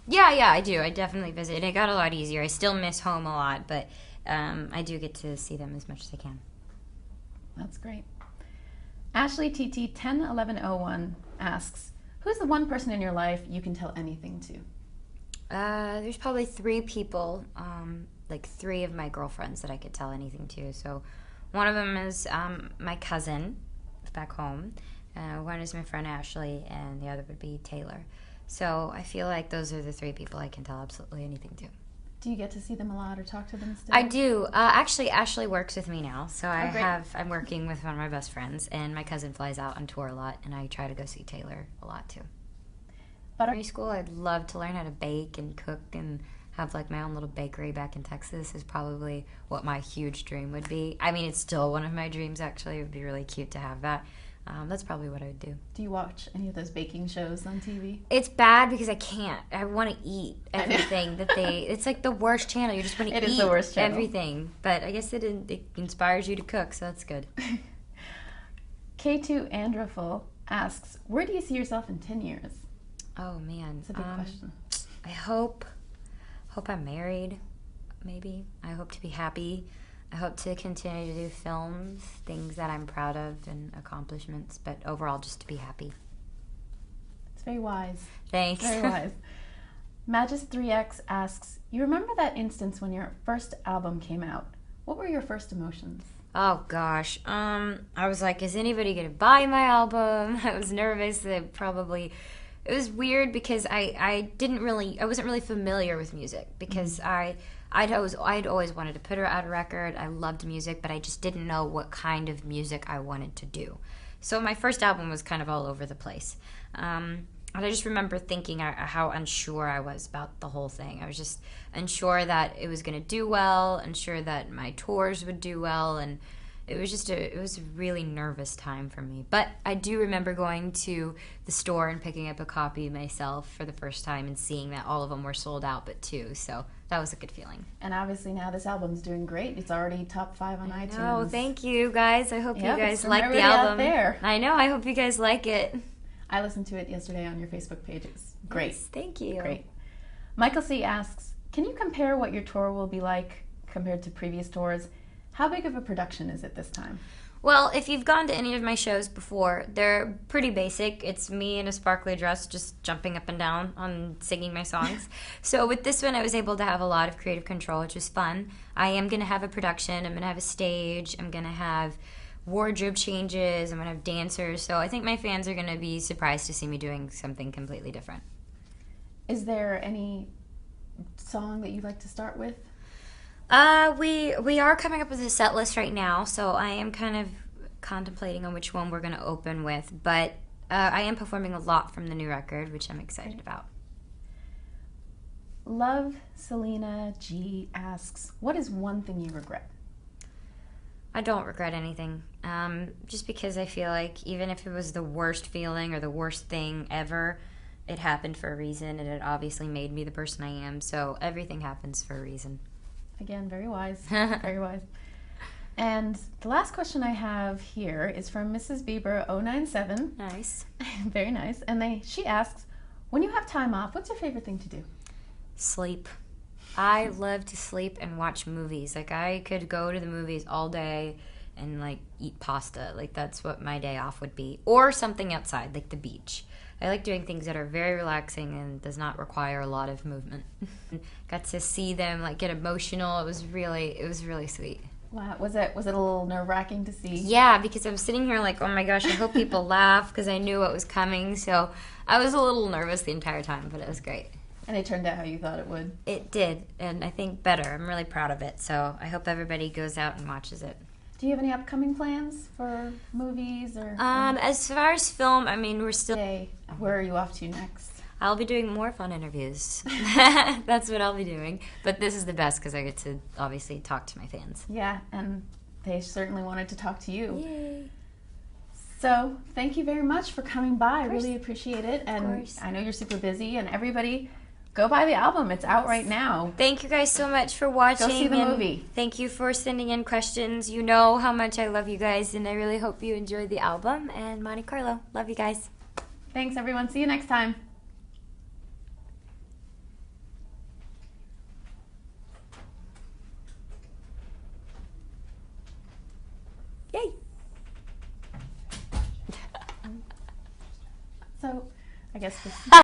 Yeah, I do. I definitely visit. It got a lot easier. I still miss home a lot, but I do get to see them as much as I can. That's great. Ashley TT 101101 asks, who's the one person in your life you can tell anything to? There's probably three people, like three of my girlfriends that I could tell anything to. So one of them is my cousin back home. One is my friend Ashley, and the other would be Taylor. So I feel like those are the three people I can tell absolutely anything to. Do you get to see them a lot or talk to them still? I do. Actually, Ashley works with me now, so great. I'm working with one of my best friends, and my cousin flies out on tour a lot, and I try to go see Taylor a lot too. But Primary school, I'd love to learn how to bake and cook and have like my own little bakery back in Texas is probably what my huge dream would be. I mean, it's still one of my dreams actually. It would be really cute to have that. That's probably what I would do. Do you watch any of those baking shows on TV? It's bad because I can't. I want to eat everything that they. It's like the worst channel. You just want to eat is the worst channel. Everything. But I guess it inspires you to cook, so that's good. K2 Andraful asks, where do you see yourself in 10 years? Oh man, It's a big question. I hope I'm married. Maybe I hope to be happy. I hope to continue to do films, things that I'm proud of and accomplishments, but overall just to be happy. It's very wise. Thanks. Very wise. Magis3X asks, you remember that instance when your first album came out? What were your first emotions? Oh gosh, I was like, is anybody gonna buy my album? I was nervous. It was weird because I wasn't really familiar with music because I'd always wanted to put out a record. I loved music, but I just didn't know what kind of music I wanted to do. So my first album was kind of all over the place. And I just remember thinking how unsure I was about the whole thing. I was just unsure that it was going to do well, unsure that my tours would do well, and it was a really nervous time for me. But I do remember going to the store and picking up a copy myself for the first time and seeing that all of them were sold out but two. So that was a good feeling. And obviously now this album's doing great. It's already top 5 on iTunes. Oh, thank you guys. I hope you guys like the already album. out there. I know. I hope you guys like it. I listened to it yesterday on your Facebook page. It was great. Yes, thank you. Great. Michael C. asks, can you compare what your tour will be like compared to previous tours? How big of a production is it this time? Well, if you've gone to any of my shows before, they're pretty basic. It's me in a sparkly dress just jumping up and down on singing my songs. So with this one, I was able to have a lot of creative control, which was fun. I am going to have a production. I'm going to have a stage. I'm going to have wardrobe changes. I'm going to have dancers. So I think my fans are going to be surprised to see me doing something completely different. Is there any song that you'd like to start with? We are coming up with a set list right now, so I am kind of contemplating on which one we're going to open with, but I am performing a lot from the new record, which I'm excited about. Love Selena G asks, what is one thing you regret? I don't regret anything, just because I feel like even if it was the worst feeling or the worst thing ever, it happened for a reason, and it obviously made me the person I am, so everything happens for a reason. Again, very wise. Very wise. And the last question I have here is from Mrs. Bieber 097. Nice. Very nice. And she asks, when you have time off, what's your favorite thing to do? Sleep. I love to sleep and watch movies. Like, I could go to the movies all day and, like, eat pasta. Like, that's what my day off would be. Or something outside, like the beach. I like doing things that are very relaxing and does not require a lot of movement. Got to see them, like, get emotional. It was really sweet. Wow. Was it a little nerve-wracking to see? Yeah, because I was sitting here like, oh my gosh, I hope people laugh, because I knew what was coming. So I was a little nervous the entire time, but it was great. And it turned out how you thought it would. It did, and I think better. I'm really proud of it, so I hope everybody goes out and watches it. Do you have any upcoming plans for movies or? As far as film, I mean, we're still. Where are you off to next? I'll be doing more fun interviews. That's what I'll be doing. But this is the best because I get to obviously talk to my fans. Yeah, and they certainly wanted to talk to you. Yay. So thank you very much for coming by. I really appreciate it. Of And course. I know you're super busy, and everybody go buy the album. It's out right now. Thank you guys so much for watching. Go see the movie. Thank you for sending in questions. You know how much I love you guys, and I really hope you enjoyed the album. And Monte Carlo, love you guys. Thanks, everyone. See you next time. So, I guess this